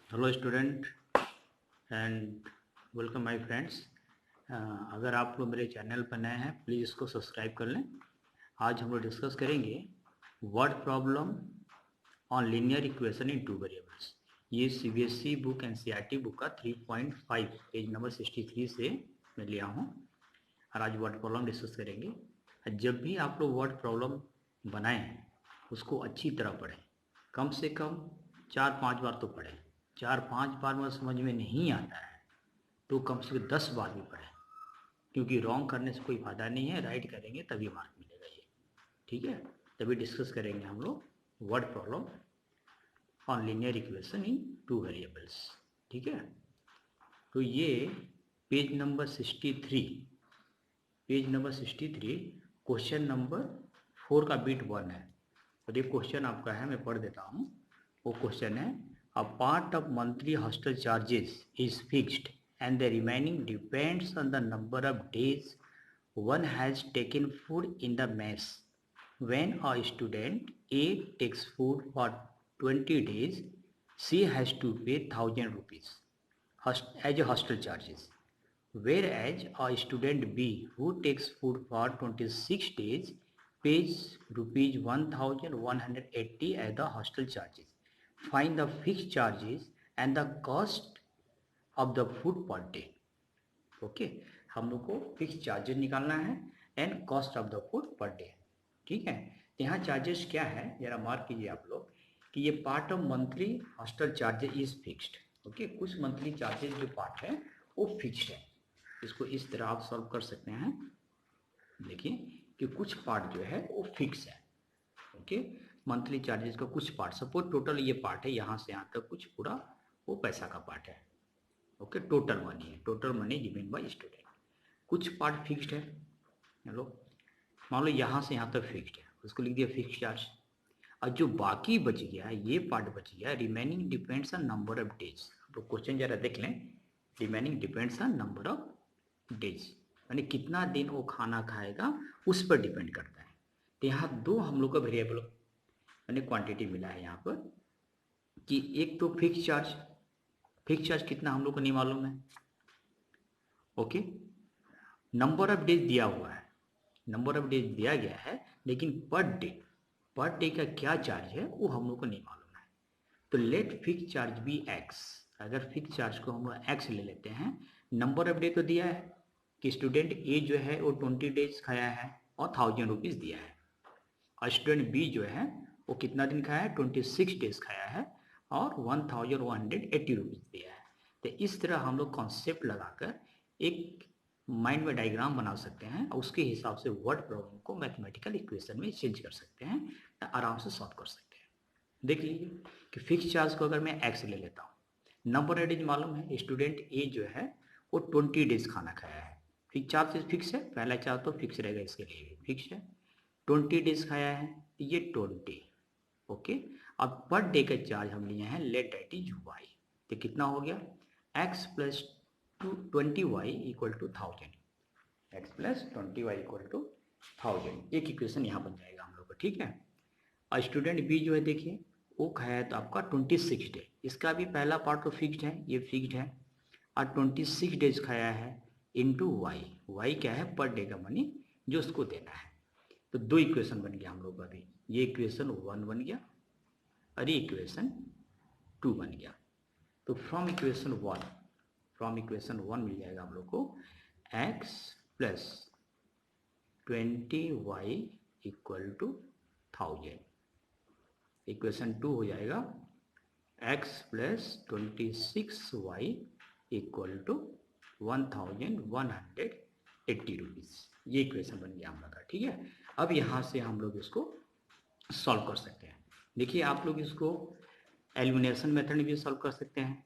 Hello student and welcome my friends. अगर आप लोग मेरे चैनल पर नए हैं प्लीज़ इसको सब्सक्राइब कर लें। आज हम लोग डिस्कस करेंगे word problem on linear equation in two variables. ये सीबीएसई बुक एनसीईआरटी बुक का 3.5 पेज नंबर 63 से मैं लिया हूँ और आज वर्ड प्रॉब्लम डिस्कस करेंगे। जब भी आप लोग वर्ड प्रॉब्लम बनाएं उसको अच्छी तरह पढ़ें, कम से कम 4-5 बार तो पढ़ें। 4-5 बार में समझ में नहीं आता है तो कम से कम 10 बार भी पढ़ें, क्योंकि रॉन्ग करने से कोई फ़ायदा नहीं है, राइट करेंगे तभी मार्क मिलेगा। ये ठीक है। तभी डिस्कस करेंगे हम लोग word problem on linear equation in two variables. ठीक है। तो ये पेज नंबर 63, क्वेश्चन नंबर 4 का बिट 1 है। और ये क्वेश्चन आपका है, मैं पढ़ देता हूँ। वो क्वेश्चन है, a part of monthly hostel charges is fixed and the remaining depends on the number of days one has taken food in the mess. When a student A takes food for 20 days, she has to pay 1000 rupees as a hostel charges. Whereas a student B who takes food for 26 days pays rupees 1180 as the hostel charges. Find the fixed charges and the cost of the food per day. Okay, हम लोग को fix charges निकालना है and cost of the food per day. ठीक है। तो यहाँ charges क्या है जरा मार्क कीजिए आप लोग कि ये part of monthly hostel charges is fixed. Okay, कुछ मंथली चार्जेस जो पार्ट है वो फिक्स्ड है। इसको इस तरह आप सॉल्व कर सकते हैं। देखिए कि कुछ पार्ट जो है वो फिक्स है। ओके, मंथली चार्जेस का कुछ पार्ट, सपोज टोटल ये पार्ट है यहाँ से यहाँ तक कुछ पूरा वो पैसा का पार्ट है। ओके, टोटल मनी है, total money given by student. कुछ पार्ट फिक्स्ड है। हेलो, मान लो यहाँ से यहाँ तक फिक्स्ड है, उसको लिख दिया फिक्स चार्ज। और जो बाकी बच गया, ये पार्ट बच गया, remaining depends on number of days. तो क्वेश्चन जरा देख लें, remaining depends on number of days, यानी कितना दिन वो खाना खाएगा उस पर डिपेंड करता है। तो यहाँ दो हम लोग का वेरिएबल यानी क्वांटिटी मिला है यहाँ पर कि एक तो फिक्स चार्ज, फिक्स चार्ज कितना हम लोग को नहीं मालूम है। ओके, नंबर ऑफ डेज दिया हुआ है, नंबर ऑफ डेज दिया गया है, लेकिन पर डे का क्या चार्ज है वो हम लोग को नहीं मालूम है। तो let fix charge be x. अगर फिक्स चार्ज को हम लोग एक्स ले लेते हैं, नंबर ऑफ डे तो दिया है कि स्टूडेंट ए जो है वो 20 डेज खाया है और 1000 रुपीज़ दिया है, और स्टूडेंट बी जो है वो कितना दिन खाया है, 26 डेज खाया है और 1180 रुपीज़ दिया है। तो इस तरह हम लोग कॉन्सेप्ट लगाकर एक माइंड में डायग्राम बना सकते हैं और उसके हिसाब से वर्ड प्रॉब्लम को मैथमेटिकल इक्वेशन में चेंज कर सकते हैं, आराम से सॉल्व कर सकते हैं। देख लीजिए कि फिक्स चार्ज को अगर मैं एक्स ले लेता हूँ, नंबर ऑफ डेज मालूम है, स्टूडेंट ए जो है वो 20 डेज खाना खाया है, फिक्स चार्ज फिक्स है, पहला चार्ज तो फिक्स रहेगा, इसके लिए भी फिक्स है। 20 डेज खाया है, ये 20। ओके, अब पर डे का चार्ज हम लिए हैं, लेट दैट इज वाई। तो कितना हो गया, x plus 20y equal to 1000, x plus 20y equal to 1000। एक इक्वेशन यहाँ बन जाएगा हम लोग का। ठीक है। और स्टूडेंट बी जो है देखिए वो खाया है तो आपका 26 डे, इसका भी पहला पार्ट तो फिक्स्ड है, ये फिक्स्ड है, और 26 डेज खाया है इंटू वाई। वाई क्या है, पर डे का मनी जो उसको देना है। तो दो इक्वेशन बन गया हम लोग का भी, ये इक्वेशन 1 बन गया और ये इक्वेशन 2 बन गया। तो फ्रॉम इक्वेशन 1 मिल जाएगा हम लोग को x plus 20y equal to 1000। Equation 2 हो जाएगा x plus 26y equal to 1180 rupees. ये इक्वेशन बन गया हम लोग का। ठीक है। अब यहाँ से हम लोग इसको सॉल्व कर सकते हैं। देखिए आप लोग इसको एलिमिनेशन मेथड में भी सॉल्व कर सकते हैं,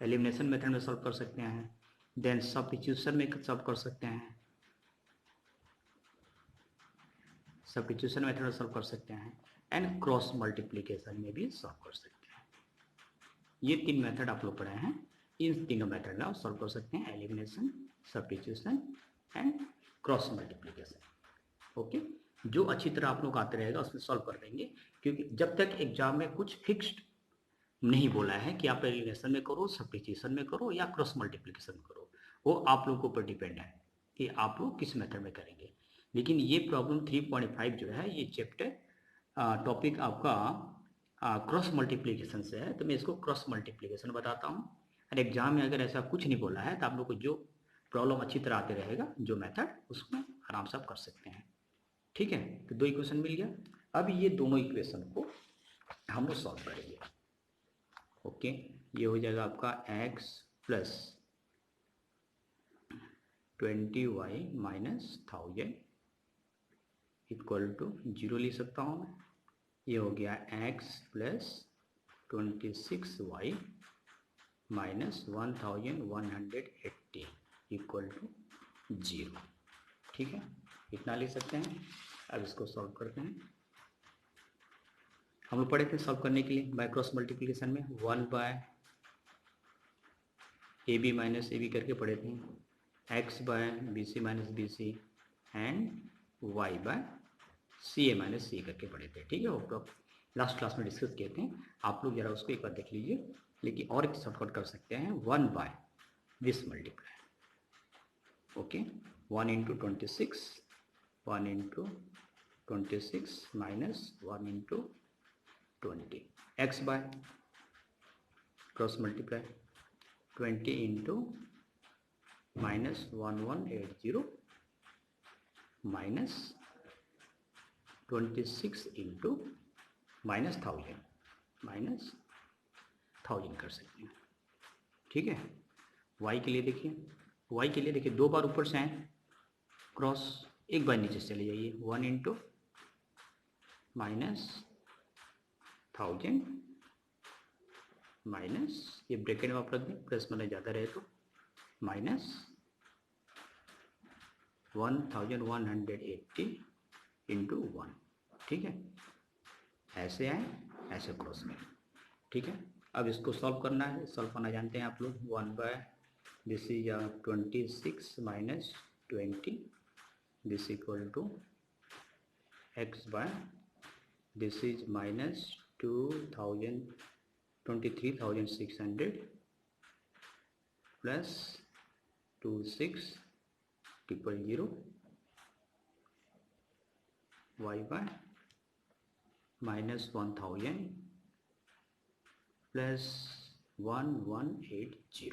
एलिमिनेशन मेथड में सॉल्व कर सकते हैं, देन सब्स्टिट्यूशन में सॉल्व कर सकते हैं, सब्स्टिट्यूशन मेथड में सॉल्व कर सकते हैं, एंड क्रॉस मल्टीप्लिकेशन में भी सॉल्व कर सकते हैं। ये 3 मेथड आप लोग पढ़े हैं, इन तीनों मेथड में आप सॉल्व कर सकते हैं, elimination, substitution and cross multiplication. Okay, जो अच्छी तरह आप लोग आते रहेगा उसमें सॉल्व कर देंगे, क्योंकि जब तक एग्जाम में कुछ फिक्स्ड नहीं बोला है कि आप एलिमिनेशन में करो, सब्स्टिट्यूशन में करो या क्रॉस मल्टीप्लिकेशन करो, वो आप लोगों के ऊपर डिपेंड है कि आप लोग किस मेथड में करेंगे। लेकिन ये प्रॉब्लम 3.5 जो है ये चैप्टर टॉपिक आपका क्रॉस मल्टीप्लिकेशन से है, तो मैं इसको क्रॉस मल्टीप्लिकेशन बताता हूँ। और एग्जाम में अगर ऐसा कुछ नहीं बोला है तो आप लोग को जो प्रॉब्लम अच्छी तरह आते रहेगा, जो मेथड, उसमें आराम से आप कर सकते हैं। ठीक है, तो 2 इक्वेशन मिल गया। अब ये दोनों इक्वेशन को हम लोग सॉल्व करेंगे। ओके, ये हो जाएगा आपका x plus 20y minus 1000 equal to 0 लिख सकता हूँ मैं। ये हो गया x plus 26y minus 1180 equal to 0। ठीक है, इतना लिख सकते हैं। अब इसको सॉल्व करते हैं। हम लोग पढ़े थे सॉल्व करने के लिए बाय क्रॉस मल्टीप्लिकेशन में 1 by a b minus a b करके पढ़े थे, x by b c minus b c and y by c a minus c करके पढ़े थे। ठीक है, वो लास्ट क्लास में डिस्कस किए थे, आप लोग जरा उसको एक बार देख लीजिए। लेकिन और एक शॉर्टकट कर सकते हैं, 1 by this multiply. Okay, 1 into 26, 1 into 26 minus 1 into 20, x by cross multiply 20 into minus 1180 minus 26 into minus 1000 कर सकते हैं। ठीक है, y के लिए देखिए 2 बार ऊपर से आए क्रॉस, एक बार नीचे चले जाइए, 1 इंटू माइनस 1000 माइनस, ये ब्रैकेट में आप रख दें, प्लस मतलब ज़्यादा रहे तो, माइनस 1180 इंटू 1। ठीक है, ऐसे आए ऐसे क्रॉस में। ठीक है, अब इसको सॉल्व करना है। सॉल्व करना जानते हैं आप लोग। 1 by this is 26 minus 20 this equal to x by this is minus 23,600 plus 26,000 y by minus 1000 plus 1180।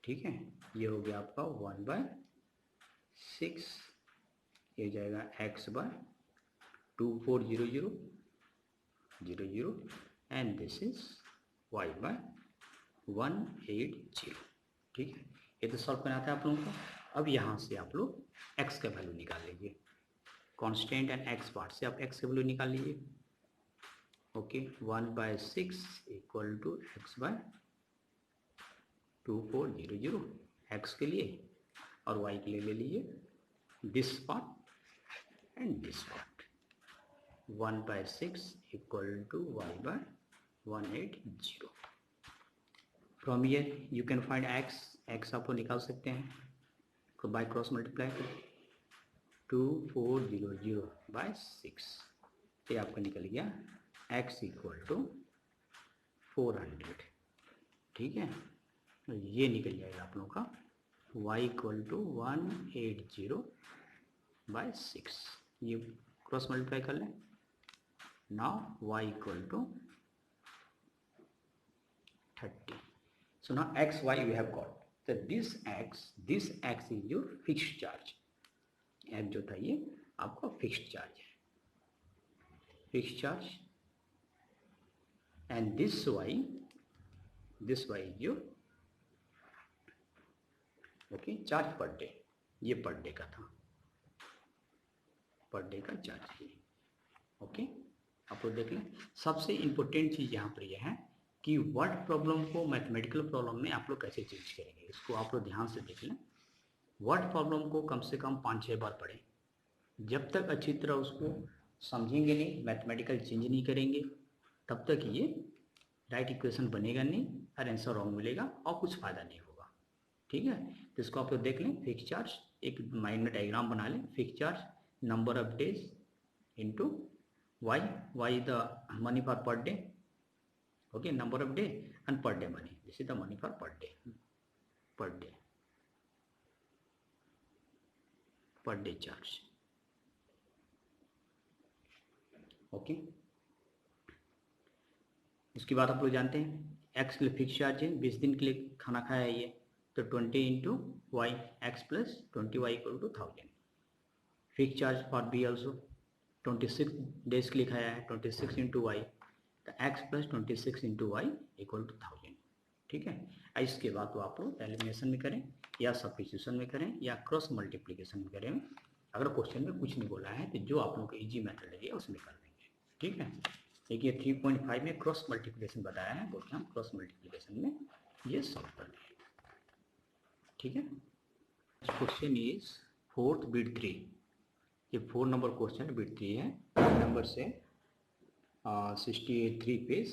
ठीक है, ये हो गया आपका 1 बाय 6, ये जाएगा x by 2400 and this is y by 180। ठीक है, ये तो सॉल्व करना था आप लोगों को। अब यहाँ से आप लोग x का वैल्यू निकाल लीजिए, कांस्टेंट एंड x पार्ट से आप x का वैल्यू निकाल लीजिए। Okay, 1 by 6 equal to x by 2400 x के लिए, और y के लिए ले लीजिए this part and this part. 1 by 6 equal to y by 180। From here you can find x आपको निकाल सकते हैं, तो बाय क्रॉस मल्टीप्लाई करें 2400 बाय 6, ये आपका निकल गया x इक्वल टू 400। ठीक है, तो ये निकल जाएगा आप लोगों का y इक्वल टू 180 बाय 6। ये क्रॉस मल्टीप्लाई कर लें। Now y equal to 30। So now x y we have got. So this x is your fixed charge. x जो था ये आपका फिक्स्ड चार्ज है, fixed charge, and this y is your okay charge per day. ये per day का था, per day का charge है। ओके, आप लोग देख लें। सबसे इम्पोर्टेंट चीज़ यहाँ पर यह है कि वर्ड प्रॉब्लम को मैथमेटिकल प्रॉब्लम में आप लोग कैसे चेंज करेंगे, इसको आप लोग ध्यान से देख लें। वर्ड प्रॉब्लम को कम से कम 5-6 बार पढ़ें। जब तक अच्छी तरह उसको समझेंगे नहीं, मैथमेटिकल चेंज नहीं करेंगे, तब तक ये राइट इक्वेशन बनेगा नहीं और आंसर रॉन्ग मिलेगा और कुछ फ़ायदा नहीं होगा। ठीक है, तो इसको आप लोग देख लें। फिक्स चार्ज एक माइंड में डायग्राम बना लें। Fix charge number of days into y. Y is the money for per day. Okay, number of day and per day money. This is the money for per day. Per day charge. Okay, इसके बाद आप लोग जानते हैं x के लिए fix charge है, 20 दिन के लिए खाना खाया है ये, तो 20 into y, x plus 20 y equal to 1000. Fix charge for b also 26 days के लिए खाया है, 26 इंटू वाई, तो x plus 26 into y equal to 1000. ठीक है, इसके बाद तो आप लोग एलिमिनेशन में करें या सब्स्टिट्यूशन में करें या क्रॉस मल्टीप्लिकेशन में करें. अगर क्वेश्चन में कुछ नहीं बोला है तो जो आप लोगों को इजी मेथड लगे उसमें कर देंगे. ठीक है, देखिए 3.5 में क्रॉस मल्टीप्लिकेशन बताया है, बोलते हम क्रॉस मल्टीप्लिकेशन में ये सॉल्व कर देंगे. ठीक है, क्वेश्चन इज फोर्थ बिट 3. ये 4 नंबर क्वेश्चन बिट 3 है. नंबर से 63 page,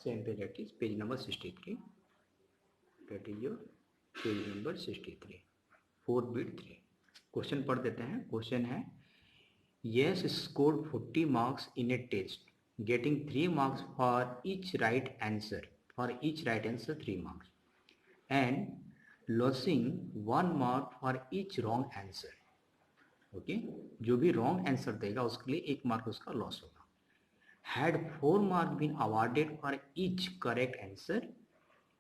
same page, that is page number 63, that is your page number 63, 4 bit 3. Question पढ़ देते हैं. क्वेश्चन है yes scored 40 marks in a test, getting 3 marks for each right answer, 3 marks, and losing 1 mark for each wrong answer. Okay, जो भी wrong answer देगा उसके लिए 1 mark उसका लॉस होगा. had 4 marks been awarded for each correct answer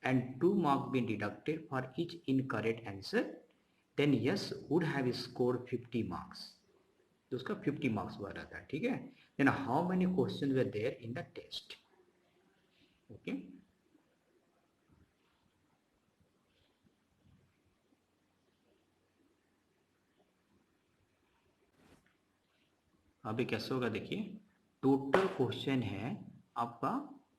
and 2 marks been deducted for each incorrect answer, then yes would have scored 50 marks. तो उसका 50 marks हुआ रहता है. ठीक है, then how many question were there in the test. Okay, अभी कैसे होगा देखिए. टोटल क्वेश्चन है आपका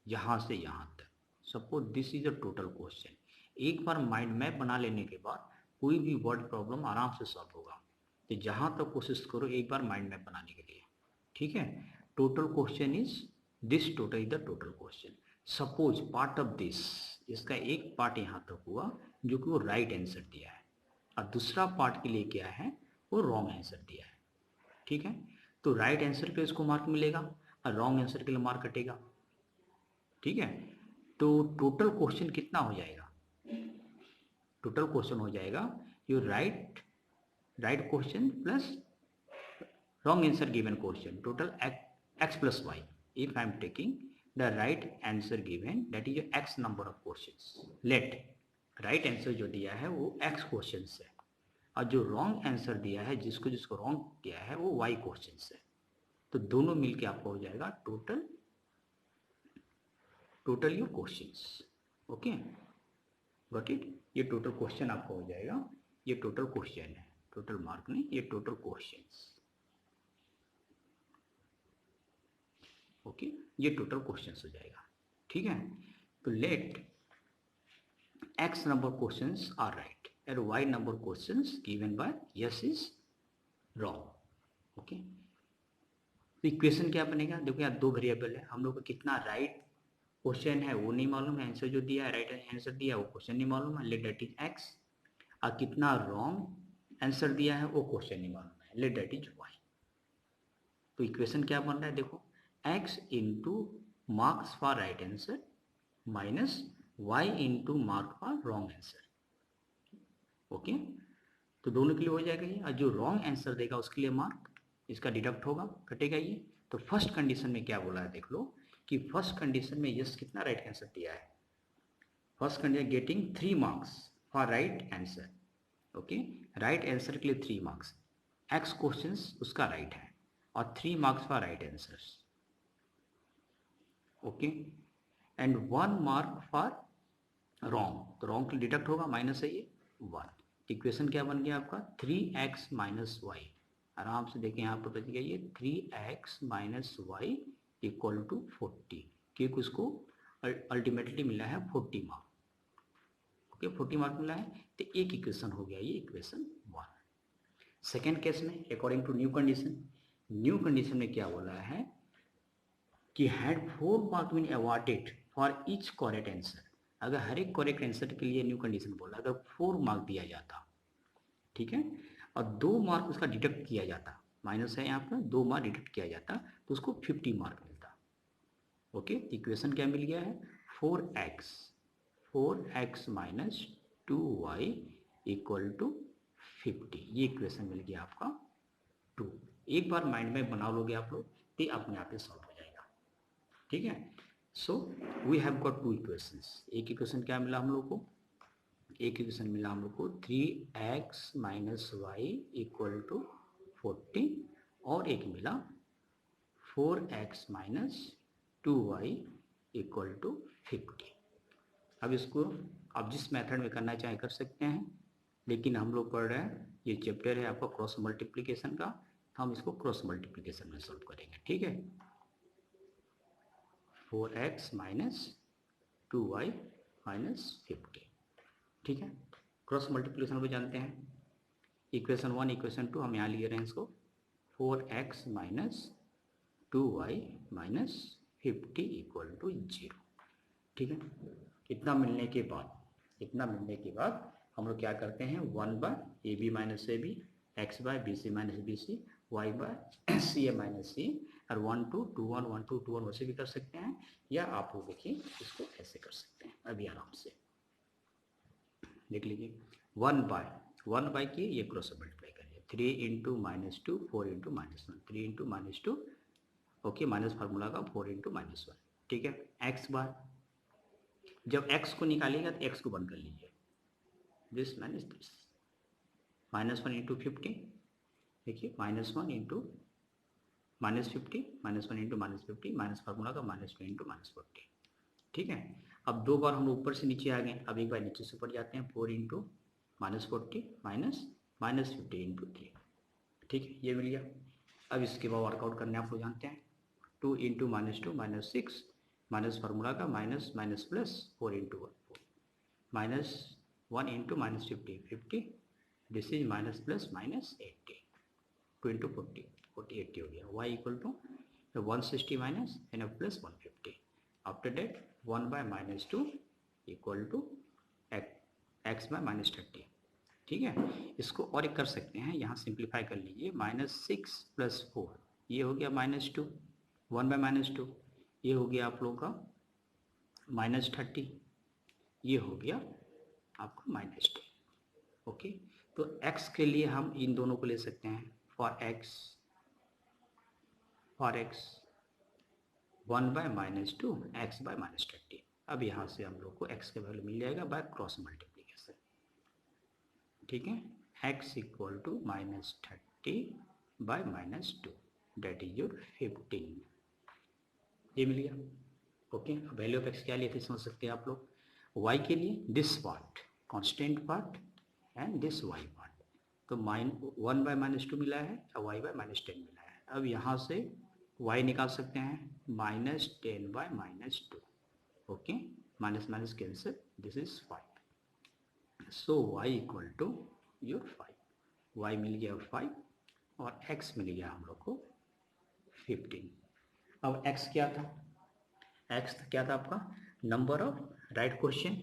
यहाँ से यहाँ तक. Suppose this is a total question. एक बार माइंड मैप बना लेने के बाद कोई भी वर्ड प्रॉब्लम आराम से सॉल्व होगा. तो जहाँ तक कोशिश करो एक बार माइंड मैप बनाने के लिए. ठीक है, total question is this, total is the total question. Suppose part of this, इसका एक पार्ट यहाँ तक हुआ जो कि वो राइट आंसर दिया है और दूसरा पार्ट के लिए क्या है वो रॉन्ग आंसर दिया है. ठीक है, तो राइट आंसर पे इसको मार्क मिलेगा और रॉन्ग आंसर के लिए मार्क कटेगा. ठीक है, तो टोटल क्वेश्चन कितना हो जाएगा. टोटल क्वेश्चन हो जाएगा you right question plus wrong answer given question, total x plus y. If I am taking the right answer given, that is x number of questions, let right answer जो दिया है वो x questions है और जो wrong answer दिया है जिसको wrong किया है वो y questions है. तो दोनों मिलके आपको हो जाएगा total your questions. Okay, got it. ये टोटल क्वेश्चन आपको हो जाएगा. ये टोटल क्वेश्चन है, टोटल मार्क नहीं, ये टोटल क्वेश्चंस. ओके, ये टोटल क्वेश्चंस हो जाएगा. ठीक है, तो let x number questions are right and y number questions given by yes is wrong. Okay, तो इक्वेशन क्या बनेगा. देखो यहाँ 2 वेरिएबल है, हम लोग को कितना राइट क्वेश्चन है वो नहीं मालूम है, आंसर जो दिया है राइट आंसर दिया है वो क्वेश्चन नहीं मालूम है, लेट दैट इज x. और कितना रॉन्ग आंसर दिया है वो क्वेश्चन नहीं मालूम है, लेट दैट इज y. तो इक्वेशन क्या बन रहा है देखो, x into marks for right answer minus y into mark for wrong answer. Okay, तो दोनों के लिए हो जाएगा ये, और जो रॉन्ग आंसर देगा उसके लिए मार्क इसका डिडक्ट होगा, कटेगा ये. तो फर्स्ट कंडीशन में क्या बोला है देख लो कि फर्स्ट कंडीशन में यस कितना राइट आंसर दिया है. First condition getting 3 marks for right answer. Okay, right answer के लिए 3 मार्क्स, x क्वेश्चंस उसका राइट है और 3 marks for right answers. Okay, and 1 mark for wrong, तो रॉन्ग के डिडक्ट होगा, माइनस है ये 1. इक्वेशन क्या बन गया आपका 3x माइनस वाई. आराम से देखें यहाँ पर बच गया ये 3x minus y equal to 40, क्योंकि उसको अल्टीमेटली मिला है 40 मार्क. ओके, 40 मार्क मिला है, तो एक इक्वेशन हो गया ये इक्वेशन 1. सेकेंड केस में अकॉर्डिंग टू न्यू कंडीशन में क्या बोला है कि had 4 mark been awarded for each correct answer. अगर हर एक करेक्ट आंसर के लिए न्यू कंडीशन बोला, अगर 4 मार्क दिया जाता, ठीक है, और 2 मार्क उसका डिडक्ट किया जाता, माइनस है यहाँ पर, 2 मार्क डिडक्ट किया जाता तो उसको 50 मार्क मिलता। ओके, इक्वेशन क्या मिल गया है, 4x minus 2y equal to 50, ये इक्वेशन मिल गया आपका 2। एक बार माइंड में बना लोगे आप लोग तो अपने आप ही सॉल्व हो जाएगा। ठीक है, so we have got 2 equations. एक इक्वेशन क्या मिला हम लोग को, एक इक्वेशन मिला हम लोग को 3x minus y equal to 40 और एक मिला 4x minus 2y equal to 50। अब इसको आप जिस मेथड में करना चाहे कर सकते हैं, लेकिन हम लोग पढ़ रहे हैं, ये चैप्टर है आपका क्रॉस मल्टीप्लिकेशन का, तो हम इसको क्रॉस मल्टीप्लिकेशन में सॉल्व करेंगे। ठीक है, 4x माइनस 2y माइनस 50। ठीक है, क्रॉस मल्टीप्लिकेशन को जानते हैं, इक्वेशन 1 इक्वेशन 2 हम यहाँ लिए रहे हैं इसको, 4x minus 2y minus 50 equal to 0। ठीक है, इतना मिलने के बाद हम लोग क्या करते हैं, 1 by a b minus a b, x by b c minus b c, y by c a minus c, और 1 2 2 1 1 2 2 1 वैसे भी कर सकते हैं, या आप लोग देखिए इसको ऐसे कर सकते हैं। अभी आराम से देख लीजिए, 1 बाय की ये क्रॉस मल्टीप्लाई करिए, 3 into minus 2 4 into minus 1, 3 into minus 2, okay, minus formula का 4 इंटू माइनस 1। ठीक है, एक्स बार, जब x को निकालिएगा तो x को बंद कर लीजिए, this minus this, minus 1 into 50, देखिए minus 1 into minus 50, minus 1 into minus 50, minus formula का माइनस 2 इंटू माइनस 40। ठीक है, अब 2 बार हम लोग ऊपर से नीचे आ गए, अब एक बार नीचे से ऊपर जाते हैं, 4 into minus 40 minus minus 50 into 3। ठीक है, ये मिल गया। अब इसके बाद वर्कआउट करने आप लोग जानते हैं, 2 into minus 2 minus 6, minus formula का minus minus plus 4 into 1 4, minus 1 into minus 50 50, this is minus plus minus 80, 2 into 40 40 80 हो गया, y equal to 160 minus n f plus 150। After that 1 by minus 2 equal to x by minus 30। ठीक है, इसको और एक कर सकते हैं, यहाँ सिंप्लीफाई कर लीजिए, माइनस 6 प्लस 4 ये हो गया माइनस 2, 1 बाय माइनस 2 ये हो गया आप लोगों का माइनस 30, ये हो गया आपका माइनस 10। ओके, तो x के लिए हम इन दोनों को ले सकते हैं, for x 1 by minus 2 x by minus 30। अब यहाँ से हम लोग को x का वैल्यू मिल जाएगा बाय क्रॉस मल्टीप्लिकेशन। ठीक है, x equal to minus 30 by minus 2 that is your 15, ये मिल गया। ओके, वैल्यू ऑफ x क्या लिए थे समझ सकते हैं आप लोग, y के लिए this part constant part and this y part, तो 1 बाय माइनस 2 मिला है और y बाय माइनस 10 मिला है। अब यहाँ से y निकाल सकते हैं, minus 10 by minus 2, okay, minus minus cancel, this is 5, so y equal to your 5, y मिल गया 5 और x मिल गया हम लोग को 15। अब x क्या था, x क्या था आपका नंबर ऑफ राइट क्वेश्चन,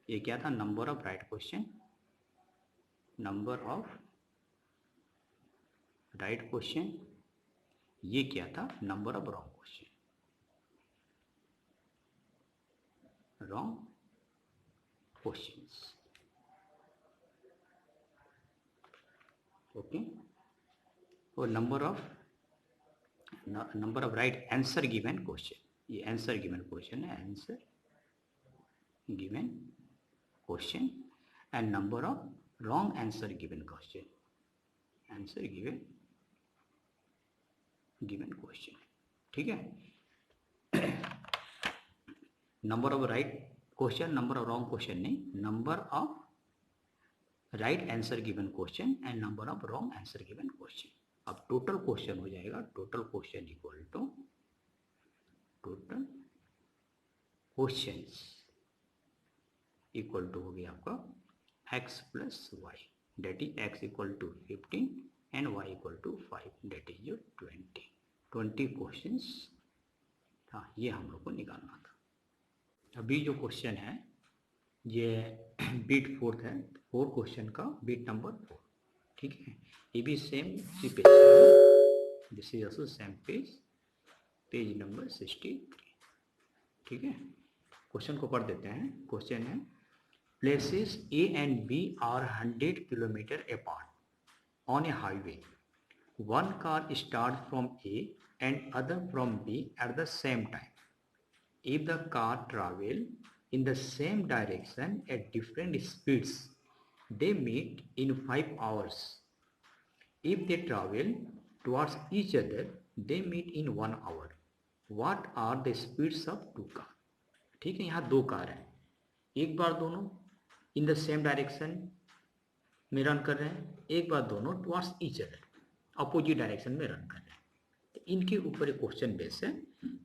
ये क्या था number of right question, number of right question, ये क्या था number of wrong question, wrong questions. Okay, और number of right answer given question, ये आंसर गिवन क्वेश्चन है, answer given question, and number of wrong answer given question, answer given question. ठीक है, number of right question, number of wrong question नहीं, number of right answer given question and number of wrong answer given question. अब total question हो जाएगा, total question equal to total questions equal to हो गया आपका x plus y, that is x equal to 15 and y equal to 5, that is your 20 questions था, ये हम लोग को निकालना था। अभी जो क्वेश्चन है ये बीट 4 है, 4 क्वेश्चन का बीट नंबर 4। ठीक है, ये भी सेम इसी पेज है, this is also same page, page number 63। ठीक है, क्वेश्चन को पढ़ देते हैं। क्वेश्चन है places A and B are 100 kilometre apart on a highway, one car starts from A and other from B at the same time. If the car travel in the same direction at different speeds, they meet in 5 hours. If they travel towards each other, they meet in 1 hour. What are the speeds of two car? ठीक है, यहाँ दो car हैं, एक बार दोनों in the same direction में run कर रहे हैं, एक बार दोनों towards each other opposite direction में रन कर रहे हैं। तो इनके ऊपर एक क्वेश्चन बेस है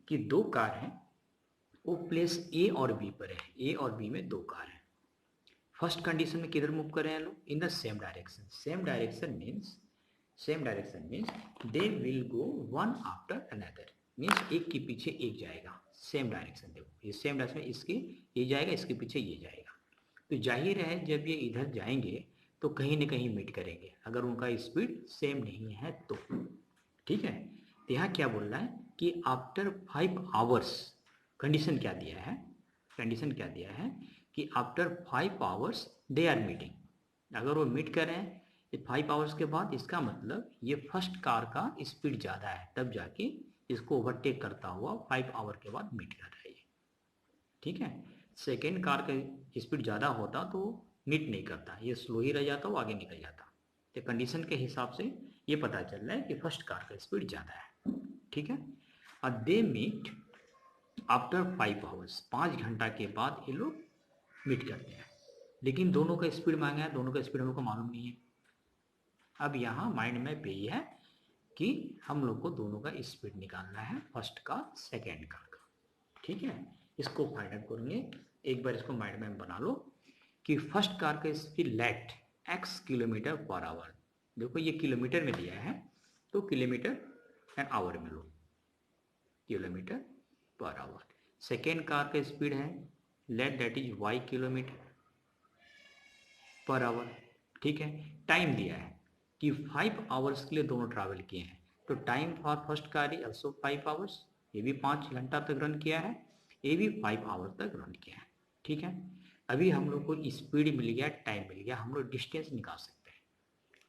कि दो कार हैं, वो प्लेस ए और बी पर है, ए और बी में दो कार हैं। फर्स्ट कंडीशन में किधर मूव कर रहे हैं लोग? In the same direction. Same direction means they will go one after another, means एक के पीछे एक जाएगा। सेम डायरेक्शन, देखो ये सेम डायरेक्शन, इसके ये जाएगा, इसके पीछे ये जाएगा। तो जाहिर है जब ये इधर जाएंगे तो कहीं न कहीं मीट करेंगे, अगर उनका स्पीड सेम नहीं है तो। ठीक है, तो यहाँ क्या बोल रहा है कि आफ्टर 5 आवर्स, कंडीशन क्या दिया है? कंडीशन क्या दिया है कि after 5 hours they are meeting. अगर वो मीट कर रहे हैं 5 आवर्स के बाद, इसका मतलब ये फर्स्ट कार का स्पीड ज़्यादा है, तब जाके इसको ओवरटेक करता हुआ 5 आवर के बाद मीट कर रहा है ये। ठीक है, सेकेंड कार का स्पीड ज़्यादा होता तो मीट नहीं करता, ये स्लो ही रह जाता, वो आगे निकल जाता। तो कंडीशन के हिसाब से ये पता चल रहा है कि फर्स्ट कार का स्पीड ज़्यादा है। ठीक है, और दे मीट आफ्टर 5 आवर्स, 5 घंटा के बाद ये लोग मीट करते हैं। लेकिन दोनों का स्पीड मांगा है, दोनों का स्पीड हम लोग को मालूम नहीं है। अब यहाँ माइंड में पे है कि हम लोग को दोनों का स्पीड निकालना है, फर्स्ट का सेकेंड कार का। ठीक है, इसको फाइंड आउट करेंगे। एक बार इसको माइंड में बना लो कि फर्स्ट कार का speed let x kilometre per hour, देखो ये किलोमीटर में दिया है तो किलोमीटर एंड आवर में लो, kilometre per hour. Second car का स्पीड है let that is y kilometre per hour. ठीक है, टाइम दिया है कि 5 आवर्स के लिए दोनों ट्रैवल किए हैं, तो time for first car is also 5 hours. ये भी 5 घंटा तक रन किया है, ये भी 5 आवर तक रन किया है। ठीक है, अभी हम लोग को स्पीड मिल गया, टाइम मिल गया, हम लोग डिस्टेंस निकाल सकते हैं।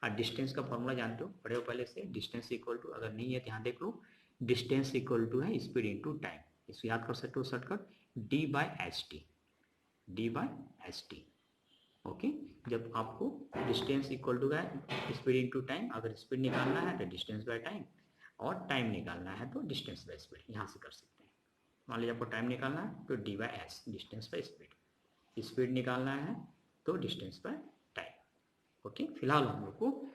और डिस्टेंस का फॉर्मूला जानते हो, पढ़े हो पहले से, डिस्टेंस इक्वल टू, अगर नहीं है तो यहाँ देख लो, डिस्टेंस इक्वल टू है स्पीड इंटू टाइम। इसको याद कर सकते हो शॉर्टकट, d/st, d/st। ओके, जब आपको डिस्टेंस इक्वल टू है स्पीड इंटू टाइम, अगर स्पीड निकालना है तो डिस्टेंस बाय टाइम, और टाइम निकालना है तो डिस्टेंस बाय स्पीड, यहाँ से कर सकते हैं। मान लीजिए आपको टाइम निकालना है तो d/s, distance by speed, speed निकालना है तो डिस्टेंस बाय टाइम। ओके, फिलहाल हम लोग को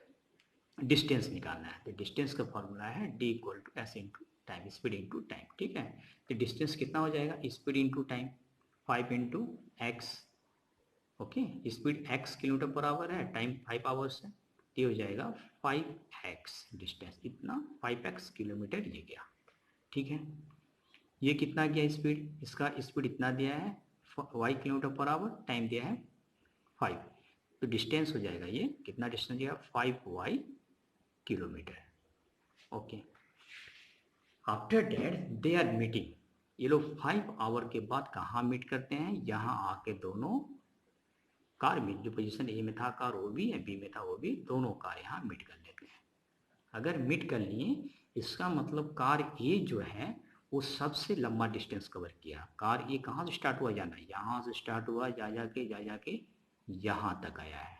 डिस्टेंस निकालना है, तो डिस्टेंस का फॉर्मूला है d equal to s into time, speed into time. ठीक है, तो डिस्टेंस कितना हो जाएगा? Speed into time, 5 into x. Okay, speed x kilometre per hour है, टाइम 5 आवर्स है, ये हो जाएगा 5x। डिस्टेंस इतना 5x किलोमीटर ये गया। ठीक है, ये कितना गया स्पीड? इसका स्पीड इतना दिया है y kilometre per our, time दिया है 5, तो डिस्टेंस हो जाएगा ये कितना डिस्टेंस दिया? 5y kilometre. Okay, after that they are meeting, ये लोग 5 आवर के बाद कहाँ मीट करते हैं? यहाँ आके दोनों कार मीट, जो पोजीशन ए में था कार वो भी, बी में था वो भी, दोनों कार यहाँ मीट कर लेते हैं। अगर मीट कर लिए, इसका मतलब कार ए जो है वो सबसे लंबा डिस्टेंस कवर किया। कार ए कहाँ से स्टार्ट हुआ? जाना, यहाँ से स्टार्ट हुआ, जा जाके यहाँ तक आया है।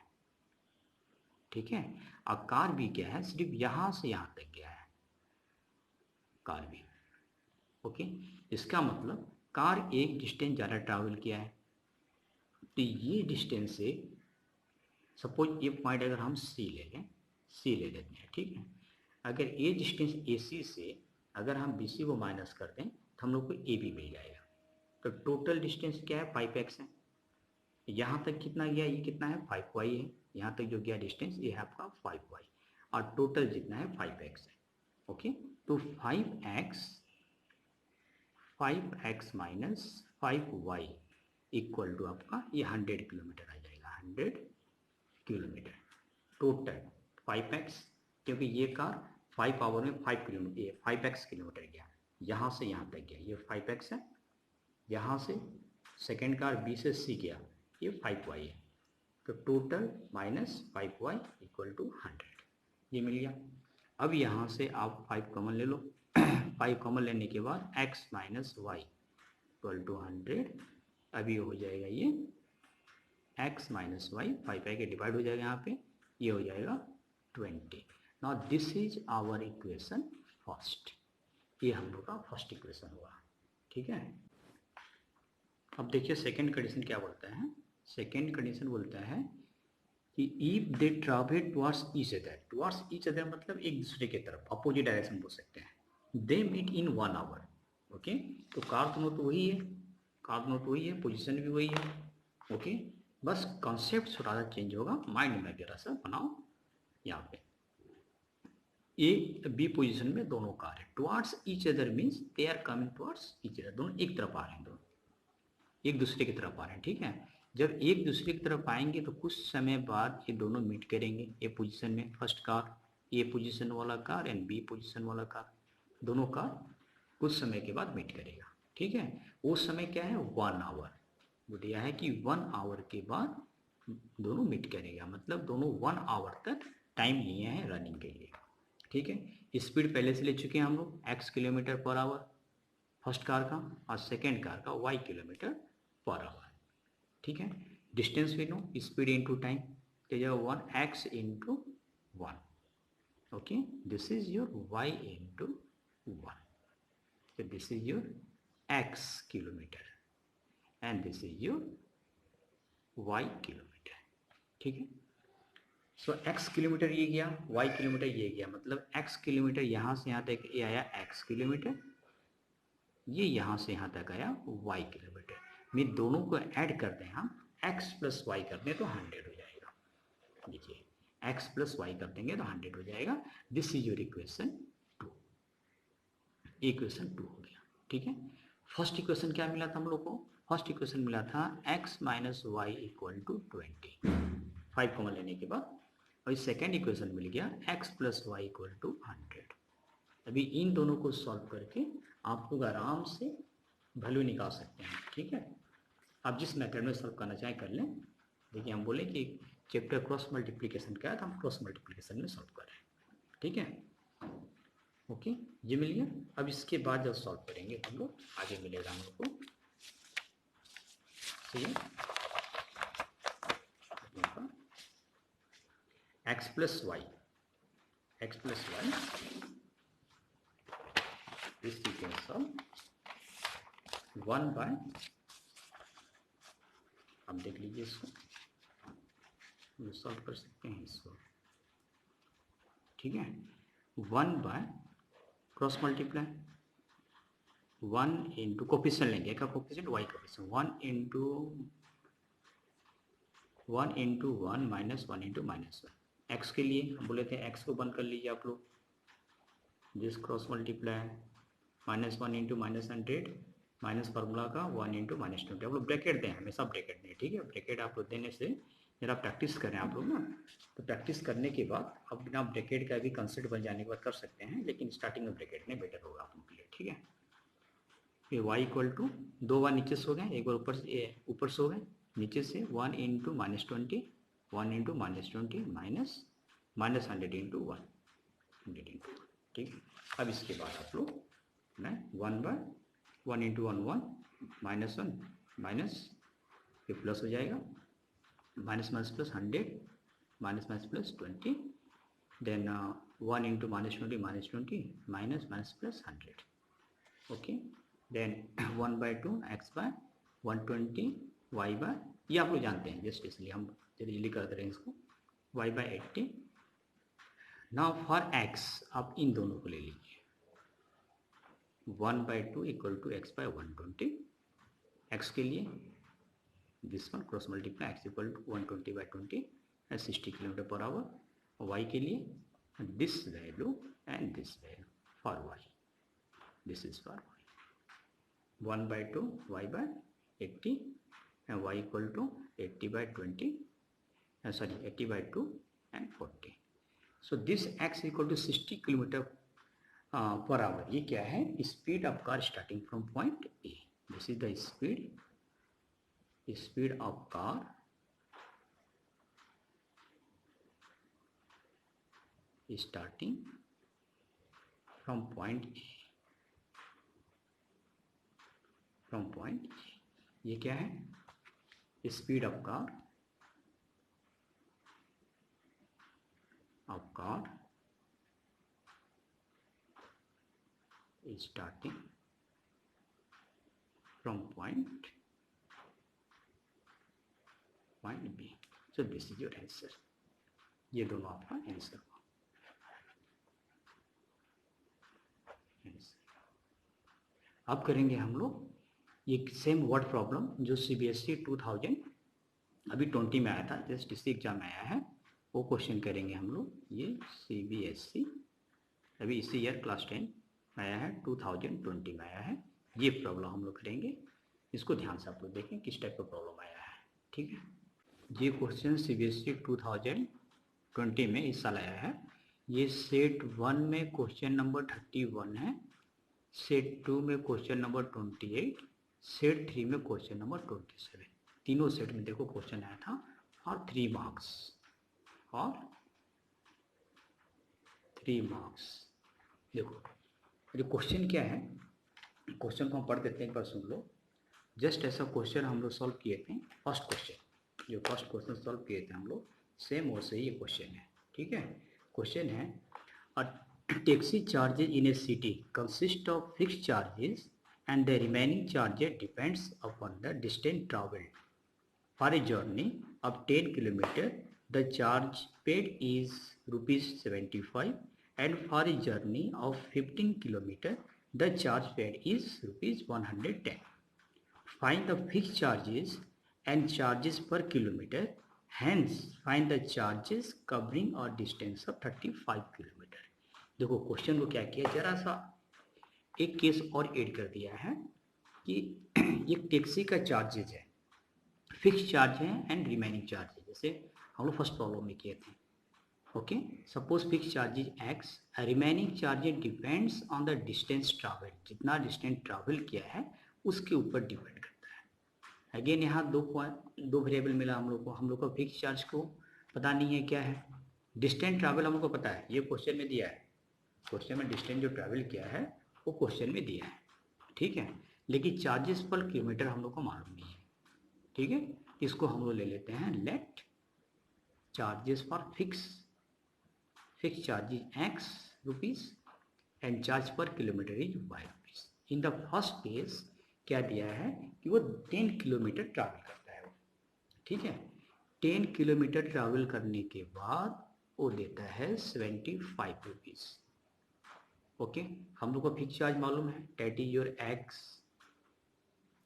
ठीक है, अब कार भी क्या है, सिर्फ यहाँ से यहाँ तक गया है कार भी। ओके, इसका मतलब कार एक डिस्टेंस ज़्यादा ट्रैवल किया है, तो ये डिस्टेंस से, सपोज ये पॉइंट अगर हम सी ले लें, सी ले लेते हैं। ठीक है, अगर ये डिस्टेंस ए सी से अगर हम बी सी को माइनस कर दें तो हम लोग को ए बी मिल जाएगा। तो टोटल डिस्टेंस क्या है? 5x है। यहाँ तक कितना गया? ये कितना है? 5y है। यहाँ तक जो गया डिस्टेंस ये है आपका 5y, और टोटल जितना है 5x है। ओके, तो 5x minus 5y equal to आपका ये 100 किलोमीटर आ जाएगा, 100 किलोमीटर टोटल। 5x, क्योंकि ये कार 5 आवर में 5x किलोमीटर गया, यहाँ से यहाँ तक गया, ये 5x है। यहाँ से सेकेंड कार B से C गया, ये 5y है। तो total minus 5y equal to 100, ये मिल गया। अब यहाँ से आप 5 कॉमन ले लो। 5 कॉमन लेने के बाद x minus y equal to 100, अभी हो जाएगा ये x माइनस वाई, 5 के डिवाइड हो जाएगा यहाँ पे, ये हो जाएगा 20। Now this is our equation first, ये हम लोग का फर्स्ट इक्वेशन हुआ, ठीक है। अब देखिए सेकेंड कंडीशन क्या बोलता है। सेकेंड कंडीशन बोलता है कि if they travel towards each other मतलब एक दूसरे की तरफ, अपोजिट डायरेक्शन बोल सकते हैं, they meet in 1 hour. Okay, तो कार दोनों तो वही है, पोजीशन भी वही है। ओके, बस कॉन्सेप्ट थोड़ा सा चेंज होगा, माइंड में जरा सा बनाओ। यहाँ पे ए बी पोजीशन में दोनों कार है, towards each other means they are coming towards each other, दोनों एक तरफ आ रहे हैं, दोनों एक दूसरे की तरफ आ रहे हैं, ठीक है। जब एक दूसरे की तरफ आएंगे तो कुछ समय बाद ये दोनों मीट करेंगे, ए पोजीशन में फर्स्ट कार, ए पोजीशन वाला कार एंड बी पोजीशन वाला कार, दोनों कार कुछ समय के बाद मीट करेगा, ठीक है। वो समय क्या है, 1 आवर दिया है कि 1 आवर के बाद दोनों मीट करेगा, मतलब दोनों 1 आवर तक टाइम लिए हैं रनिंग के लिए, ठीक है। स्पीड पहले से ले चुके हैं हम लोग, x kilometre per our first car का, और सेकेंड कार का y किलोमीटर पर आवर, ठीक है। डिस्टेंस भी नो, स्पीड इंटू टाइम, तो जाओ 1x into 1, okay, this is your y into 1, तो this is your x kilometre and this is your y kilometre, ठीक है। सो x किलोमीटर ये गया, y किलोमीटर ये गया, मतलब x किलोमीटर यहाँ से यहाँ तक ये आया x किलोमीटर, ये यहाँ से यहाँ तक आया y किलोमीटर, में दोनों को ऐड करते हैं हम, x प्लस वाई करते हैं तो 100 हो जाएगा। देखिए x प्लस वाई कर देंगे तो 100 हो जाएगा। This is your equation 2, equation 2 हो गया, ठीक है। फर्स्ट इक्वेशन क्या मिला था हम लोग को, फर्स्ट इक्वेशन मिला था x minus y equal to 20, 5 common लेने के बाद, और सेकेंड इक्वेशन मिल गया x plus y equal to 100। अभी इन दोनों को सॉल्व करके आप लोग आराम से वैल्यू निकाल सकते हैं, ठीक है। आप जिस मेथड में सॉल्व करना चाहें कर लें। देखिए हम बोले कि चैप्टर क्रॉस मल्टीप्लिकेशन का है तो हम क्रॉस मल्टीप्लिकेशन में सॉल्व कर रहे हैं, ठीक है। ओके, ये मिल गया। अब इसके बाद जब सॉल्व करेंगे हम लोग, आगे मिलेगा हम लोग को, ठीक है, x plus y, this you can solve 1 by, आप देख लीजिए इसको, सॉल्व कर सकते हैं इसको, ठीक है। 1 bye cross multiply, 1 into coefficient लेंगे, क्या coefficient, y coefficient, 1 into 1 minus 1 into minus 1, x के लिए हम बोले थे x को बंद कर लीजिए आप लोग, this cross multiply minus 1 into minus 100 minus formula का 1 इंटू माइनस 20, आप लोग ब्रैकेट दें, हमेशा ब्रैकेट दें, ठीक है। ब्रैकेट आप लोग देने से जरा प्रैक्टिस करें आप लोग ना, तो प्रैक्टिस करने के बाद आप बिना ब्रैकेट का भी कंसेप्ट बन जाने के बाद कर सकते हैं, लेकिन स्टार्टिंग में ब्रैकेट में बेटर होगा आप लोग के लिए, ठीक है। फिर y इक्वल टू 2 बार नीचे से हो गए, एक बार ऊपर से हो गए, नीचे से 1 into minus 20, 1 into minus 20 minus 100 into 1, 100 into 1, ठीक है। अब इसके बाद आप लोग मैं 1 बाय 1 इंटू 1 1 माइनस 1 माइनस, फिर प्लस हो जाएगा, minus minus plus 100 minus minus plus 20, then 1 into minus 20 minus minus plus 100, okay. Then 1 by 2 x by 120 y by, ये आप लोग जानते हैं जस्ट, इसलिए हम जल्दी कर दे रहे हैं इसको, y by 80। Now for x आप इन दोनों को ले लीजिए, 1 by 2 equal to x by 120, x के लिए this one cross multiply x equal to 120 by 20 and 60 kilometre per hour, y के लिए this value and this value for y, this is for y, 1 by 2 y by 80 and y equal to 80 by 20, sorry 80 by 2 and 40. So this x equal to 60 kilometre per hour, ये क्या है, speed of car starting from point A. This is the speed of car starting from point A, from point A. ये क्या है, speed of car starting from point B. So this is your answer. ये दोनों आपका answer हुआ। अब करेंगे हम लोग ये सेम वर्ड प्रॉब्लम जो CBSE 2000 अभी 20 में आया था, जस्ट इसी एग्जाम में आया है, वो क्वेश्चन करेंगे हम लोग। ये CBSE अभी इसी ईयर क्लास 10 आया है, 2020 में आया है। ये प्रॉब्लम हम लोग करेंगे, इसको ध्यान से आप लोग देखें किस टाइप का प्रॉब्लम आया है। ठीक है, ये क्वेश्चन CBSE 2020 में इस साल आया है। ये सेट 1 में क्वेश्चन नंबर 31 है, सेट 2 में क्वेश्चन नंबर 28, सेट 3 में क्वेश्चन नंबर 27। तीनों सेट में देखो क्वेश्चन आया था और 3 मार्क्स और 3 मार्क्स। देखो जो क्वेश्चन क्या है, क्वेश्चन को हम पढ़ देते हैं, एक बार सुन लो। जस्ट ऐसा क्वेश्चन हम लोग सॉल्व किए थे, फर्स्ट क्वेश्चन, जो फर्स्ट क्वेश्चन सॉल्व किए थे हम लोग, सेम वैसे ही ये क्वेश्चन है। ठीक है, क्वेश्चन है a taxi charges in A city consist of fixed charges and the remaining charges depends upon the distance travelled for a journey of 10 kilometre. The charge paid is ₹75 and for a journey of 15 km the charge paid is ₹110. Find the fixed charges and charges per kilometer, hence find the charges covering a distance of 35 km. देखो question को क्या किया, जरा सा एक case और add कर दिया है कि एक टैक्सी का चार्जेज है, फिक्स चार्ज है एंड रिमेनिंग चार्ज है, जैसे हम लोग फर्स्ट प्रॉब्लम में किए थे। Okay, suppose fix charge is x, remaining charges depends on the distance travel, जितना डिस्टेंस ट्रैवल किया है उसके ऊपर डिपेंड करता है। अगेन यहाँ दो वेरिएबल मिला हम लोग को फिक्स चार्ज को पता नहीं है क्या है, डिस्टेंस ट्रैवल हम लोग को पता है, ये क्वेश्चन में दिया है, क्वेश्चन में डिस्टेंस जो ट्रैवल किया है वो क्वेश्चन में दिया है। ठीक है, लेकिन चार्जेस पर किलोमीटर हम लोग को मालूम नहीं है। ठीक है, इसको हम लोग ले लेते हैं let charges for fix charge is x rupees and charge per kilometer is y rupees. In the first case क्या दिया है कि वो 10 किलोमीटर ट्रैवल करता है। ठीक है, 10 किलोमीटर ट्रैवल करने के बाद वो देता है 75 रुपीज़। ओके, हम लोग को फिक्स चार्ज मालूम है, that is your x।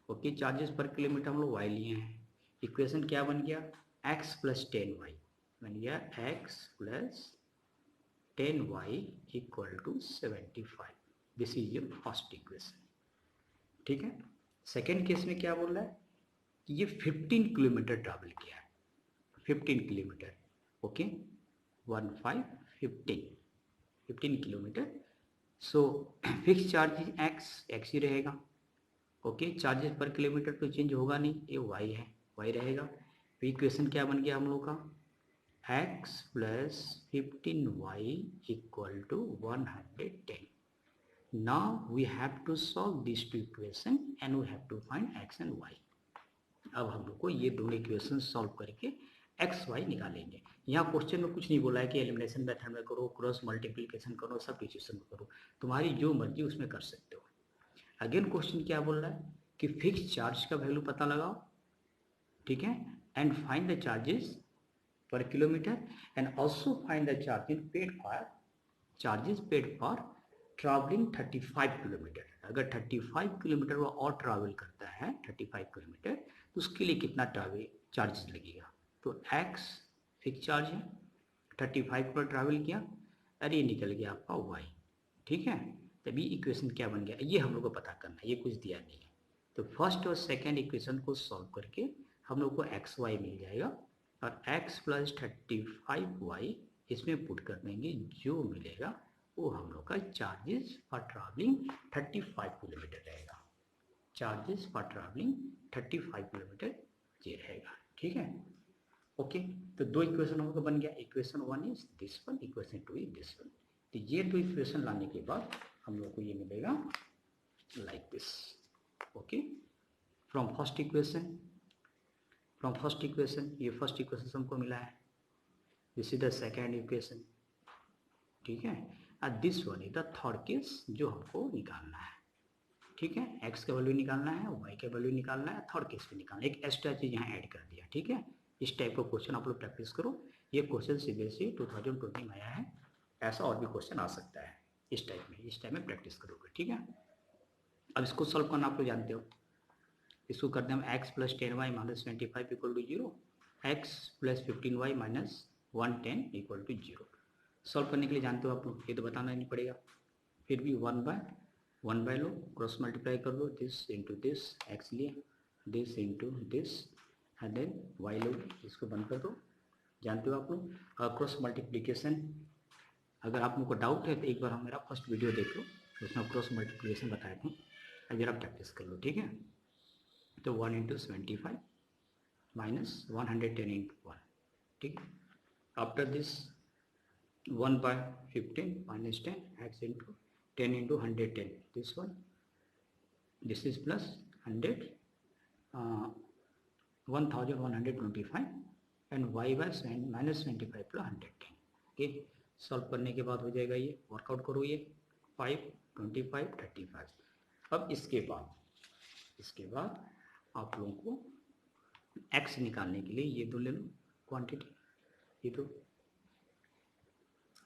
Okay, charges per kilometre हम लोग y लिए हैं। इक्वेशन क्या बन गया, x प्लस 10y बन गया, x plus 10y equal to 75। This is your first equation. ठीक है, सेकेंड केस में क्या बोल रहा है कि ये 15 किलोमीटर ट्रैवल किया है, 15 kilometre. Okay, 15 kilometre. So fix charge x ही रहेगा। ओके, चार्जेस पर किलोमीटर तो चेंज होगा नहीं, ये y है, y रहेगा। तो इक्वेशन क्या बन गया हम लोग का, x plus 15y equal to 110. Now we have to solve these two equations and we have to find x and y. अब हम लोग को ये दोनों इक्वेशन सॉल्व करके x y निकालेंगे। यहाँ क्वेश्चन में कुछ नहीं बोला है कि एलिमिनेशन मेथड में करो, क्रॉस मल्टीप्लिकेशन करो, सब इक्वेशन में करो, तुम्हारी जो मर्जी उसमें कर सकते हो। अगेन क्वेश्चन क्या बोल रहा है कि फिक्स चार्ज का वैल्यू पता लगाओ। ठीक है, and find the charges per kilometer and also find the charges paid for traveling 35 kilometre. अगर 35 किलोमीटर वो और ट्रैवल करता है 35 किलोमीटर तो उसके लिए कितना ट्रैवल चार्जेस लगेगा। तो x फिक्स चार्ज है, 35 किलो ट्रैवल किया, अरे ये निकल गया आपका y। ठीक है, तभी इक्वेशन क्या बन गया, ये हम लोग को पता करना है, ये कुछ दिया नहीं है। तो फर्स्ट और सेकेंड इक्वेशन को सॉल्व करके हम लोग को एक्स वाई मिल जाएगा और x प्लस 35y इसमें पुट कर देंगे, जो मिलेगा वो हम लोग का चार्जेस फॉर ट्रैवलिंग 35 किलोमीटर रहेगा। चार्जेस फॉर ट्रैवलिंग 35 किलोमीटर ये रहेगा। ठीक है, ओके। तो दो इक्वेशन हम लोग का बन गया। Equation 1 is this one, equation 2 is this one. तो ये दो इक्वेशन लाने के बाद हम लोग को ये मिलेगा like this. Okay, from first equation ये फर्स्ट इक्वेशन हमको मिला है, this is the second equation. ठीक है, और this one is the third case जो हमको निकालना है। ठीक है, एक्स का वैल्यू निकालना है, वाई का वैल्यू निकालना है, थर्ड केस पे निकालना है। एक एक्स्ट्रा चीज यहाँ ऐड कर दिया। ठीक है, इस टाइप का क्वेश्चन आप लोग प्रैक्टिस करो। ये क्वेश्चन सीबीएसई 2020 में आया है, ऐसा और भी क्वेश्चन आ सकता है इस टाइप में प्रैक्टिस करोगे। ठीक है, अब इसको सॉल्व करना आप लोग जानते हो। इसको करते हैं हम x plus 10y minus 25 equal to 0, x plus 15y minus 110 equal to 0। Solve करने के लिए जानते हो आप लोग, ये तो बताना नहीं पड़ेगा। फिर भी वन बाय लो, क्रॉस मल्टीप्लाई कर दो, दिस इंटू दिस, एक्स लिए, this into this, and then y लो, इसको बंद कर दो। जानते हो आप लोग क्रॉस मल्टीप्लिकेशन। अगर आप लोग को डाउट है तो एक बार हम मेरा फर्स्ट वीडियो देख लो, उसमें क्रॉस मल्टीप्लिकेशन बताए थे, अगर आप प्रैक्टिस कर लो। ठीक है, तो 1 इंटू 75 माइनस 110 इंटू 1। ठीक है, after this 1 by 15 minus 10 x into 10 into 110, this one, this is plus 100, 1125 and y by minus 25 plus 110। Okay, solve करने के बाद हो जाएगा ये, वर्कआउट करो ये 5, 25, 35। अब इसके बाद आप लोगों को x निकालने के लिए ये दो ले लो क्वांटिटी, ये दो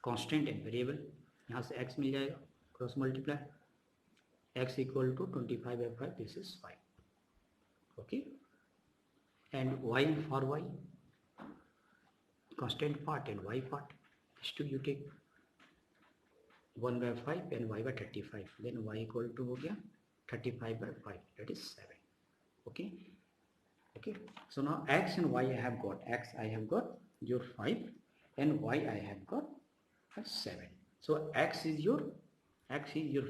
कांस्टेंट है, वेरिएबल, यहाँ से x मिल जाएगा, cross multiply, x equal to 25/5, this is 5। Okay, and y for y, constant part and y part, this to you take 1/5 and y by 35, then y equal to हो गया 35/5, that is 7। Okay, so now x and y I have got, x I have got your 5 and y I have got 7. So x is your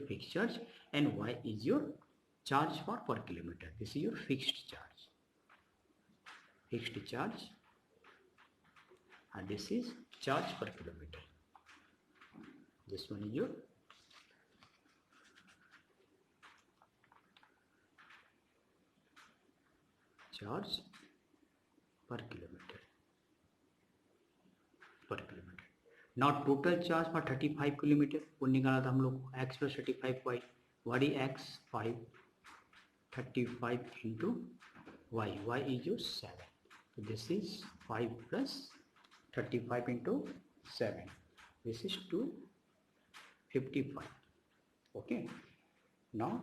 fixed charge and y is your charge for per kilometer. This is your fixed charge, and this is charge per kilometer. This one is your charge per kilometer. Now total charge for 35 kilometre वो निकाला था हम लोग, x plus 35 y, what is x 5, 35 into y is your 7, so this is 5 plus 35 into 7, this is 255. okay, now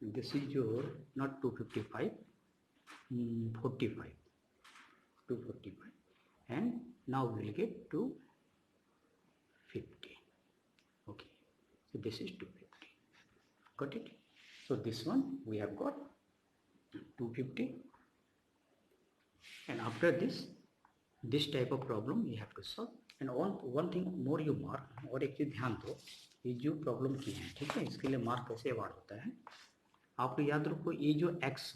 this is your not 255, 45, 245, and now we will get 250. Okay, so this is 250. Got it? So this one we have got 250, and after this type of problem you have to solve. And one thing more you mark, और एक चीज ध्यान दो, ये जो problem की है, ठीक है, इसके लिए मार्क कैसे अवार्ड होता है आप लोग याद रखो। ये जो एक्स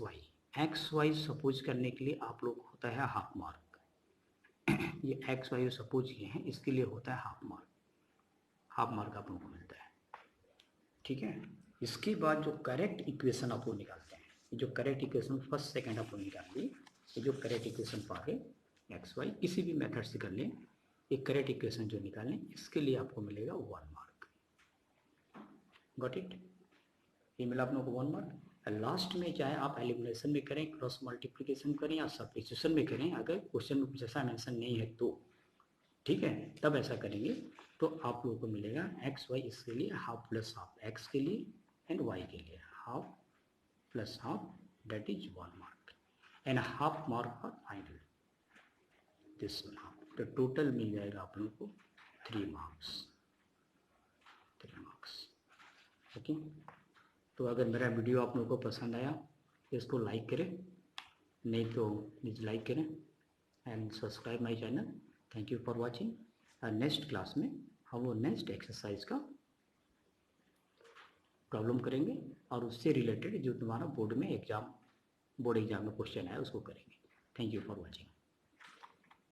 वाई सपोज करने के लिए आप लोग होता है हाफ मार्क। ये एक्स वाई सपोज किए हैं, इसके लिए होता है हाफ मार्क आप लोगों को मिलता है। ठीक है, इसके बाद जो करेक्ट इक्वेशन आप लोग निकालते हैं, जो करेक्ट इक्वेशन फर्स्ट सेकंड आप लोग निकाल लिए, ये जो करेक्ट इक्वेशन पा गए एक्स वाई किसी भी मेथड से कर लें, एक करेक्ट इक्वेशन जो निकालें, इसके लिए आपको मिलेगा 1 मार्क। Got it? ये मिला आप लोगों को 1 मार्क। लास्ट में चाहे आप एलिमिनेशन में करें, क्रॉस मल्टीप्लिकेशन करें या सब्स्टिट्यूशन में करें, अगर क्वेश्चन में जैसा मेंशन नहीं है तो ठीक है, तब ऐसा करेंगे तो आप लोगों को मिलेगा एक्स वाई, इसके लिए हाफ प्लस हाफ, एक्स के लिए एंड वाई के लिए half plus half, that is 1 mark, and half mark for final, this one half. तो टोटल मिल जाएगा आप लोगों को 3 मार्क्स। ओके, तो अगर मेरा वीडियो आप लोगों को पसंद आया तो इसको लाइक करें, नहीं तो प्लीज़ लाइक करें and subscribe my channel. Thank you for watching. Next class में हम वो नेक्स्ट एक्सरसाइज का प्रॉब्लम करेंगे और उससे रिलेटेड जो तुम्हारा बोर्ड एग्जाम में क्वेश्चन है उसको करेंगे। Thank you for watching.